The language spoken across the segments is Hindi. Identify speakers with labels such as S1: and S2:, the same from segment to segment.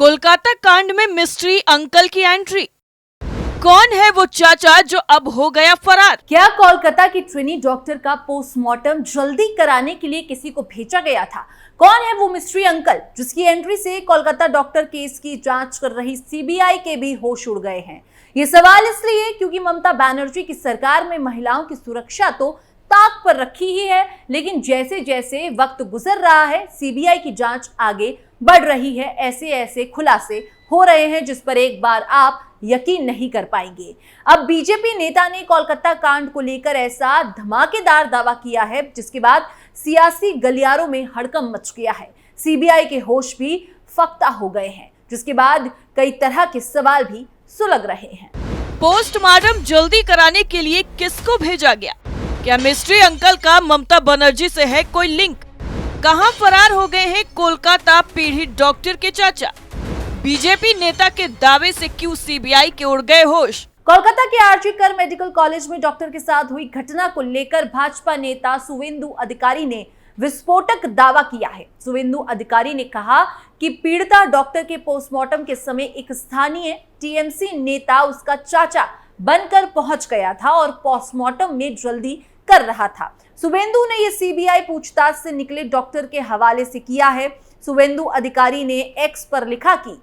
S1: कोलकाता कांड में मिस्ट्री अंकल की एंट्री। कौन है वो चाचा जो अब हो गया फरार?
S2: क्या कोलकाता की ट्रेनी डॉक्टर का पोस्टमार्टम जल्दी कराने के लिए किसी को भेजा गया था? कौन है वो मिस्ट्री अंकल जिसकी एंट्री से कोलकाता डॉक्टर केस की जांच कर रही सीबीआई के भी होश उड़ गए हैं? ये सवाल इसलिए क्योंकि ममता बनर्जी की सरकार में महिलाओं की सुरक्षा तो ताक पर रखी ही है, लेकिन जैसे जैसे वक्त गुजर रहा है सीबीआई की जांच आगे बढ़ रही है, ऐसे ऐसे खुलासे हो रहे हैं जिस पर एक बार आप यकीन नहीं कर पाएंगे। अब बीजेपी नेता ने कोलकाता कांड को लेकर ऐसा धमाकेदार दावा किया है जिसके बाद सियासी गलियारों में हड़कंप मच गया है। सीबीआई के होश भी फख्ता हो गए हैं, जिसके बाद कई तरह के सवाल भी सुलग रहे हैं।
S1: पोस्टमार्टम जल्दी कराने के लिए किसको भेजा गया? क्या मिस्ट्री अंकल का ममता बनर्जी से है कोई लिंक? कहां फरार हो गए हैं कोलकाता पीड़ित डॉक्टर के चाचा? बीजेपी नेता के दावे से क्यों सीबीआई के उड़ गए होश?
S2: कोलकाता के आरजी कर मेडिकल कॉलेज में डॉक्टर के साथ हुई घटना को लेकर भाजपा नेता शुवेंदु अधिकारी ने विस्फोटक दावा किया है। शुवेंदु अधिकारी ने कहा कि पीड़िता डॉक्टर के पोस्टमार्टम के समय एक स्थानीय टीएमसी नेता उसका चाचा बनकर पहुंच गया था और पोस्टमार्टम में जल्दी कर रहा था। शुवेंदु ने ये सीबीआई पूछताछ से निकले डॉक्टर के हवाले से किया है। शुवेंदु अधिकारी ने एक्स पर लिखा कि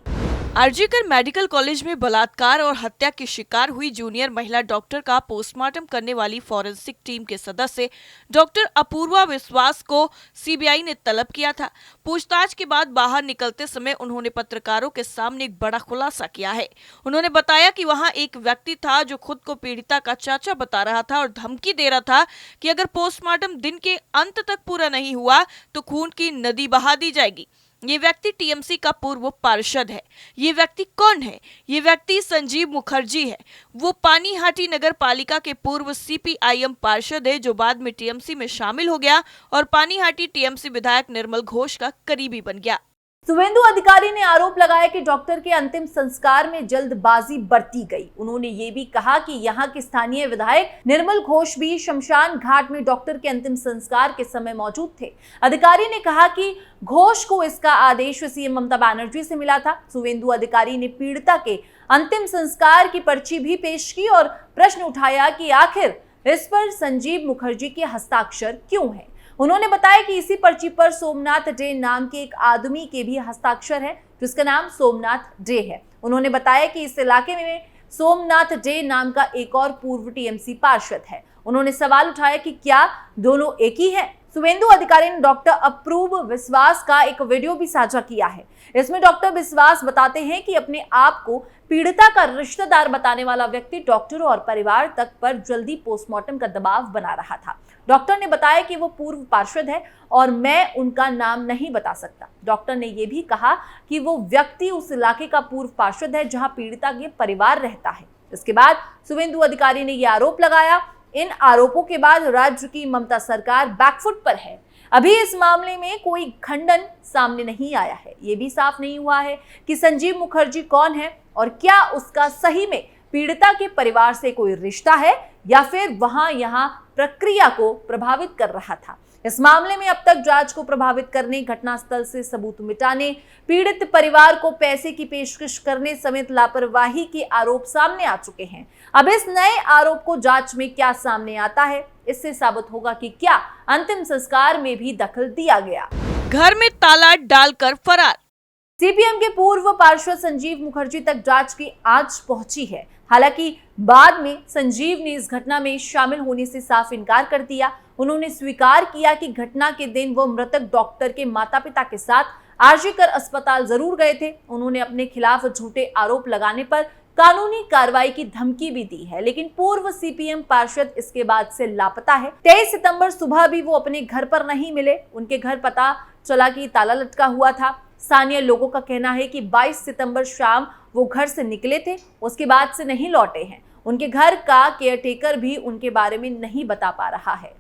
S1: आरजी कर मेडिकल कॉलेज में बलात्कार और हत्या की शिकार हुई जूनियर महिला डॉक्टर का पोस्टमार्टम करने वाली फॉरेंसिक टीम के सदस्य डॉक्टर अपूर्वा विश्वास को सीबीआई ने तलब किया था। पूछताछ के बाद बाहर निकलते समय उन्होंने पत्रकारों के सामने एक बड़ा खुलासा किया है। उन्होंने बताया कि वहां एक व्यक्ति था जो खुद को पीड़िता का चाचा बता रहा था और धमकी दे रहा था कि अगर पोस्टमार्टम दिन के अंत तक पूरा नहीं हुआ तो खून की नदी बहा दी जाएगी। ये व्यक्ति टीएमसी का पूर्व पार्षद है। ये व्यक्ति कौन है? ये व्यक्ति संजीव मुखर्जी है। वो पानीहाटी नगर पालिका के पूर्व सीपीआईएम पार्षद है जो बाद में टीएमसी में शामिल हो गया और पानीहाटी टीएमसी विधायक निर्मल घोष का करीबी बन गया।
S2: शुवेंदु अधिकारी ने आरोप लगाया कि डॉक्टर के अंतिम संस्कार में जल्दबाजी बरती गई। उन्होंने ये भी कहा कि यहाँ के स्थानीय विधायक निर्मल घोष भी शमशान घाट में डॉक्टर के अंतिम संस्कार के समय मौजूद थे। अधिकारी ने कहा कि घोष को इसका आदेश सीएम ममता बनर्जी से मिला था। शुवेंदु अधिकारी ने पीड़िता के अंतिम संस्कार की पर्ची भी पेश की और प्रश्न उठाया कि आखिर इस पर संजीव मुखर्जी के हस्ताक्षर क्यों है। उन्होंने बताया कि इसी पर्ची पर सोमनाथ डे नाम के एक आदमी के भी हस्ताक्षर है जिसका नाम सोमनाथ डे है। उन्होंने बताया कि इस इलाके में सोमनाथ डे नाम का एक और पूर्व टीएमसी पार्षद है। उन्होंने सवाल उठाया कि क्या दोनों एक ही हैं? शुवेंदु अधिकारी ने डॉक्टर अपूर्व विश्वास का एक वीडियो भी साझा किया है। इसमें डॉक्टर विश्वास बताते हैं कि अपने आप को पीड़िता का रिश्तेदार बताने वाला व्यक्ति डॉक्टर और परिवार तक पर जल्दी पोस्टमार्टम का दबाव बना रहा था। डॉक्टर ने बताया कि वो पूर्व पार्षद है और मैं उनका नाम नहीं बता सकता। डॉक्टर ने यह भी कहा कि वो व्यक्ति उस इलाके का पूर्व पार्षद है जहां पीड़िता के परिवार रहता है। इसके बाद शुवेंदु अधिकारी ने यह आरोप लगाया। इन आरोपों के बाद राज्य की ममता सरकार बैकफुट पर है। अभी इस मामले में कोई खंडन सामने नहीं आया है। ये भी साफ नहीं हुआ है कि संजीव मुखर्जी कौन है और क्या उसका सही में पीड़िता के परिवार से कोई रिश्ता है या फिर वहां यहाँ प्रक्रिया को प्रभावित कर रहा था। इस मामले में अब तक जांच को प्रभावित करने, घटनास्थल से सबूत मिटाने, पीड़ित परिवार को पैसे की पेशकश करने समेत लापरवाही के आरोप सामने आ चुके हैं। अब इस नए आरोप को जांच में क्या सामने आता है, इससे साबित होगा कि क्या अंतिम संस्कार में भी दखल दिया गया।
S1: घर में ताला डालकर फरार।
S2: सीपीएम के पूर्व पार्षद संजीव मुखर्जी तक जांच की आंच पहुंची है। हालांकि बाद में संजीव ने इस घटना में शामिल होने से साफ इनकार कर दिया। उन्होंने स्वीकार किया कि घटना के दिन वो मृतक डॉक्टर के माता-पिता के साथ आरजी कर अस्पताल जरूर गए थे। उन्होंने अपने खिलाफ झूठे आरोप लगाने पर कानूनी कार्रवाई की धमकी भी दी है, लेकिन पूर्व सीपीएम पार्षद इसके बाद से लापता है। 23 सितंबर सुबह भी वो अपने घर पर नहीं मिले। उनके घर पता चला कि ताला लटका हुआ था। स्थानीय लोगों का कहना है कि 22 सितंबर शाम वो घर से निकले थे, उसके बाद से नहीं लौटे हैं। उनके घर का केयरटेकर भी उनके बारे में नहीं बता पा रहा है।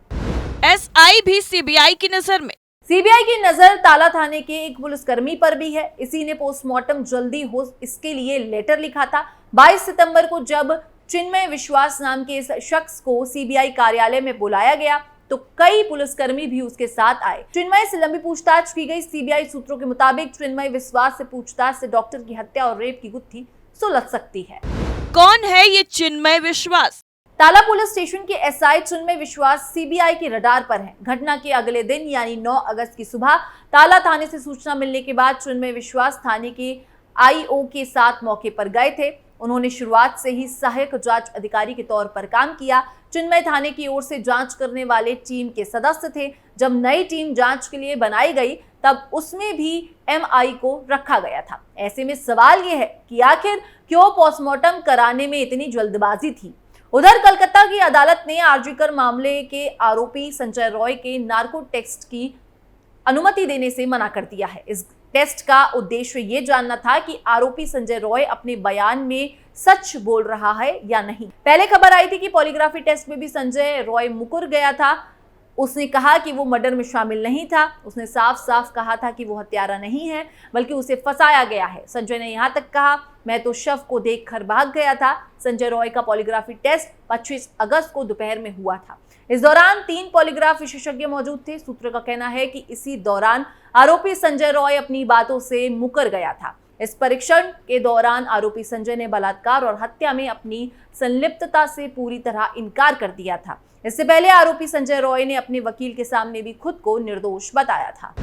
S1: एसआई भी सीबीआई की नजर में।
S2: सीबीआई की नजर ताला थाने के एक पुलिसकर्मी पर भी है। इसी ने पोस्टमार्टम जल्दी हो इसके लिए लेटर लिखा था। 22 सितंबर को जब चिन्मय विश्वास नाम के इस शख्स को सीबीआई कार्यालय में बुलाया गया तो कई पुलिसकर्मी भी उसके साथ आए। चिन्मय से लंबी पूछताछ की गई। सीबीआई सूत्रों के मुताबिक चिन्मय विश्वास से पूछताछ से डॉक्टर की हत्या और रेप की गुत्थी सुलझ सकती है।
S1: कौन है ये चिन्मय विश्वास?
S2: ताला पुलिस स्टेशन के एसआई चिन्मय विश्वास सीबीआई के रडार पर हैं। घटना के अगले दिन यानी 9 अगस्त की सुबह ताला थाने से सूचना मिलने के बाद चिन्मय विश्वास थाने के आईओ के साथ मौके पर गए थे। उन्होंने शुरुआत से ही सहायक जांच अधिकारी के तौर पर काम किया। चिन्मय थाने की ओर से जांच करने वाले टीम के सदस्य थे। जब नई टीम जांच के लिए बनाई गई तब उसमें भी एमआई को रखा गया था। ऐसे में सवाल यह है कि आखिर क्यों पोस्टमार्टम कराने में इतनी जल्दबाजी थी। उधर कलकत्ता की अदालत ने आरजीकर मामले के आरोपी संजय रॉय के नार्को टेस्ट की अनुमति देने से मना कर दिया है। इस टेस्ट का उद्देश्य ये जानना था कि आरोपी संजय रॉय अपने बयान में सच बोल रहा है या नहीं। पहले खबर आई थी कि पॉलीग्राफी टेस्ट में भी संजय रॉय मुकर गया था। उसने कहा कि वो मर्डर में शामिल नहीं था। उसने साफ साफ कहा था कि वो हत्यारा नहीं है बल्कि उसे फंसाया गया है। संजय ने यहाँ तक कहा, मैं तो शव को देखकर भाग गया था। संजय रॉय का पॉलीग्राफी टेस्ट 25 अगस्त को दोपहर में हुआ था। इस दौरान 3 पॉलीग्राफ विशेषज्ञ मौजूद थे। सूत्र का कहना है कि इसी दौरान आरोपी संजय रॉय अपनी बातों से मुकर गया था। इस परीक्षण के दौरान आरोपी संजय ने बलात्कार और हत्या में अपनी संलिप्तता से पूरी तरह इनकार कर दिया था। इससे पहले आरोपी संजय रॉय ने अपने वकील के सामने भी खुद को निर्दोष बताया था।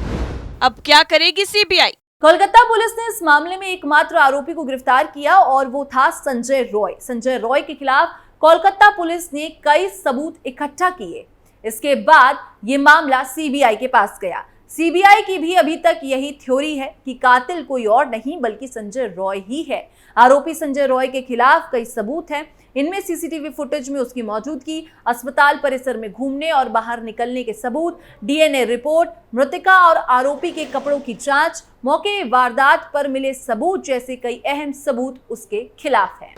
S1: अब क्या करेगी सीबीआई?
S2: कोलकाता पुलिस ने इस मामले में एकमात्र आरोपी को गिरफ्तार किया और वो था संजय रॉय। संजय रॉय के खिलाफ कोलकाता पुलिस ने कई सबूत इकट्ठा किए। इसके बाद ये मामला सीबीआई के पास गया। सीबीआई की भी अभी तक यही थ्योरी है कि कातिल कोई और नहीं बल्कि संजय रॉय ही है। आरोपी संजय रॉय के खिलाफ कई सबूत हैं। इनमें सीसीटीवी फुटेज में उसकी मौजूदगी, अस्पताल परिसर में घूमने और बाहर निकलने के सबूत, डीएनए रिपोर्ट, मृतका और आरोपी के कपड़ों की जांच, मौके वारदात पर मिले सबूत जैसे कई अहम सबूत उसके खिलाफ हैं।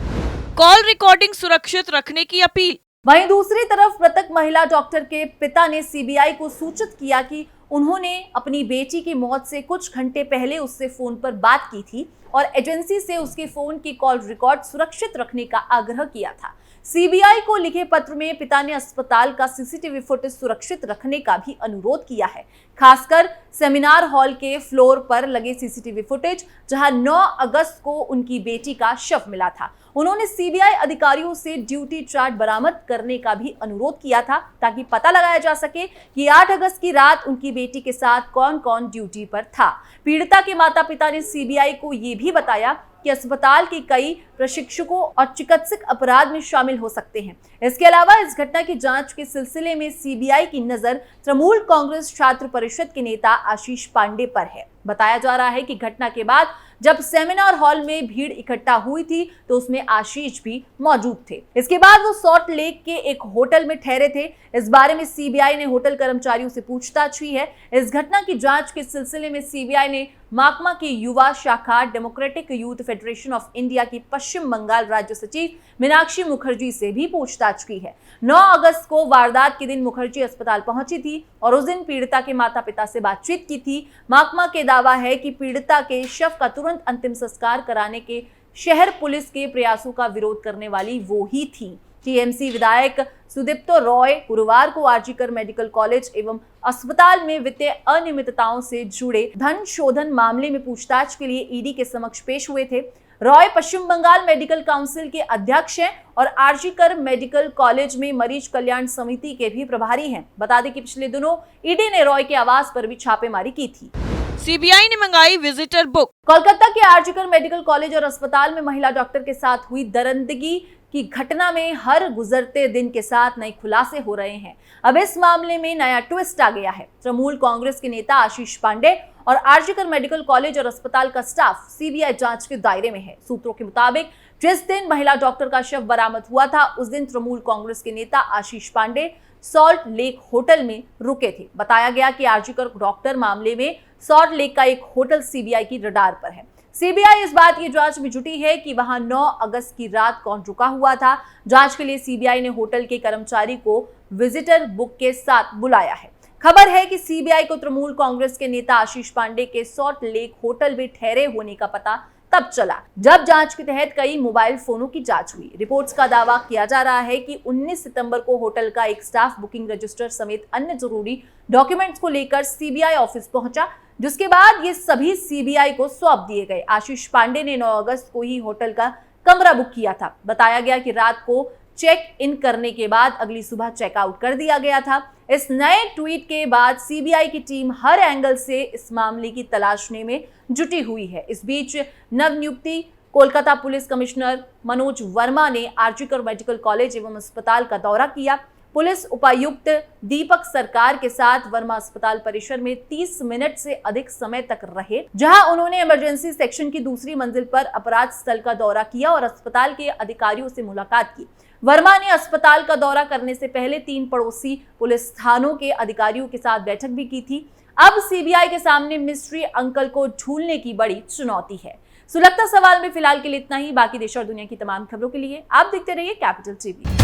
S1: कॉल रिकॉर्डिंग सुरक्षित रखने की अपील।
S2: वहीं दूसरी तरफ मृतक महिला डॉक्टर के पिता ने सीबीआई को सूचित किया कि उन्होंने अपनी बेटी की मौत से कुछ घंटे पहले उससे फोन पर बात की थी और एजेंसी से उसके फोन की कॉल रिकॉर्ड सुरक्षित रखने का आग्रह किया था। सीबीआई को लिखे पत्र में पिता ने अस्पताल का सीसीटीवी फुटेज सुरक्षित रखने का भी अनुरोध किया है, खासकर सेमिनार हॉल के फ्लोर पर लगे सीसीटीवी फुटेज जहां 9 अगस्त को उनकी बेटी का शव मिला था। उन्होंने सीबीआई अधिकारियों से ड्यूटी चार्ट बरामद करने का भी अनुरोध किया था ताकि पता लगाया जा सके कि 8 अगस्त की रात उनकी बेटी के साथ कौन कौन ड्यूटी पर था। पीड़िता के माता पिता ने सीबीआई को ये भी बताया कि अस्पताल के कई प्रशिक्षकों और चिकित्सक अपराध में शामिल हो सकते हैं। इसके अलावा इस घटना की जांच के सिलसिले में सीबीआई की नजर तृणमूल कांग्रेस छात्र परिषद के नेता आशीष पांडे पर है। बताया जा रहा है कि घटना के बाद जब सेमिनार हॉल में भीड़ इकट्ठा हुई थी तो उसमें आशीष भी मौजूद थे। इसके बाद वो सॉल्ट लेक के एक होटल में ठहरे थे। इस बारे में सीबीआई ने होटल कर्मचारियों से पूछताछ की है। इस घटना की जांच के सिलसिले में सीबीआई ने माकपा की युवा शाखा democratic youth federation of India की पश्चिम बंगाल राज्य सचिव मीनाक्षी मुखर्जी से भी पूछताछ की है। 9 अगस्त को वारदात के दिन मुखर्जी अस्पताल पहुंची थी और उस दिन पीड़िता के माता पिता से बातचीत की थी। माकपा के दावा है कि पीड़िता के शव का तुरंत अंतिम संस्कार कराने के शहर पुलिस के प्रयासों का विरोध करने वाली वो ही थी। टीएमसी विधायक सुदीप्तो रॉय गुरुवार को आरजीकर मेडिकल कॉलेज एवं अस्पताल में वित्तीय अनियमितताओं से जुड़े धन शोधन मामले में पूछताछ के लिए ईडी के समक्ष पेश हुए थे। रॉय पश्चिम बंगाल मेडिकल काउंसिल के अध्यक्ष हैं और आरजीकर मेडिकल कॉलेज में मरीज कल्याण समिति के भी प्रभारी हैं। बता दें कि पिछले दिनों ईडी ने रॉय के आवास पर भी छापेमारी की थी।
S1: सीबीआई ने मंगाई विजिटर बुक।
S2: कोलकाता के आरजीकर मेडिकल कॉलेज और अस्पताल में महिला डॉक्टर के साथ हुई दरिंदगी की घटना में हर गुजरते दिन के साथ नए खुलासे हो रहे हैं। अब इस मामले में नया ट्विस्ट आ गया है। तृणमूल कांग्रेस के नेता आशीष पांडे और आरजीकर मेडिकल कॉलेज और अस्पताल का स्टाफ सीबीआई जांच के दायरे में है। सूत्रों के मुताबिक जिस दिन महिला डॉक्टर का शव बरामद हुआ था उस दिन तृणमूल कांग्रेस के नेता आशीष पांडे सॉल्ट लेक होटल में रुके थे। बताया गया कि आरजीकर डॉक्टर मामले में सॉल्ट लेक का एक होटल सीबीआई की रडार पर है। सीबीआई इस बात की जांच में जुटी है कि वहां 9 अगस्त की रात कौन रुका हुआ था। जांच के लिए सीबीआई ने होटल के कर्मचारी को विजिटर बुक के साथ बुलाया है। खबर है कि सीबीआई को तृणमूल कांग्रेस के नेता आशीष पांडे के सॉल्ट लेक होटल में ठहरे होने का पता तब चला जब जांच के तहत कई मोबाइल फोनों की जांच हुई। रिपोर्ट्स का दावा किया जा रहा है कि 19 सितंबर को होटल का एक स्टाफ बुकिंग रजिस्टर समेत अन्य जरूरी डॉक्यूमेंट्स को लेकर सीबीआई ऑफिस पहुंचा, जिसके बाद ये सभी सीबीआई को सौंप दिए गए। आशीष पांडे ने 9 अगस्त को ही होटल का कमरा बुक किया था। बताया गया कि रात को चेक इन करने के बाद अगली सुबह चेकआउट कर दिया गया था। इस नए ट्वीट के बाद सीबीआई की टीम हर एंगल से इस मामले की तलाशने में जुटी हुई है। इस बीच नवनियुक्ति कोलकाता पुलिस कमिश्नर मनोज वर्मा ने आरजीकर मेडिकल कॉलेज एवं अस्पताल का दौरा किया। पुलिस उपायुक्त दीपक सरकार के साथ वर्मा अस्पताल परिसर में 30 मिनट से अधिक समय तक रहे, जहां उन्होंने इमरजेंसी सेक्शन की दूसरी मंजिल पर अपराध स्थल का दौरा किया और अस्पताल के अधिकारियों से मुलाकात की। वर्मा ने अस्पताल का दौरा करने से पहले 3 पड़ोसी पुलिस थानों के अधिकारियों के साथ बैठक भी की थी। अब सीबीआई के सामने मिस्ट्री अंकल को ढूंढने की बड़ी चुनौती है। सुलगता सवाल में फिलहाल के लिए इतना ही। बाकी देश और दुनिया की तमाम खबरों के लिए आप देखते रहिए कैपिटल टीवी।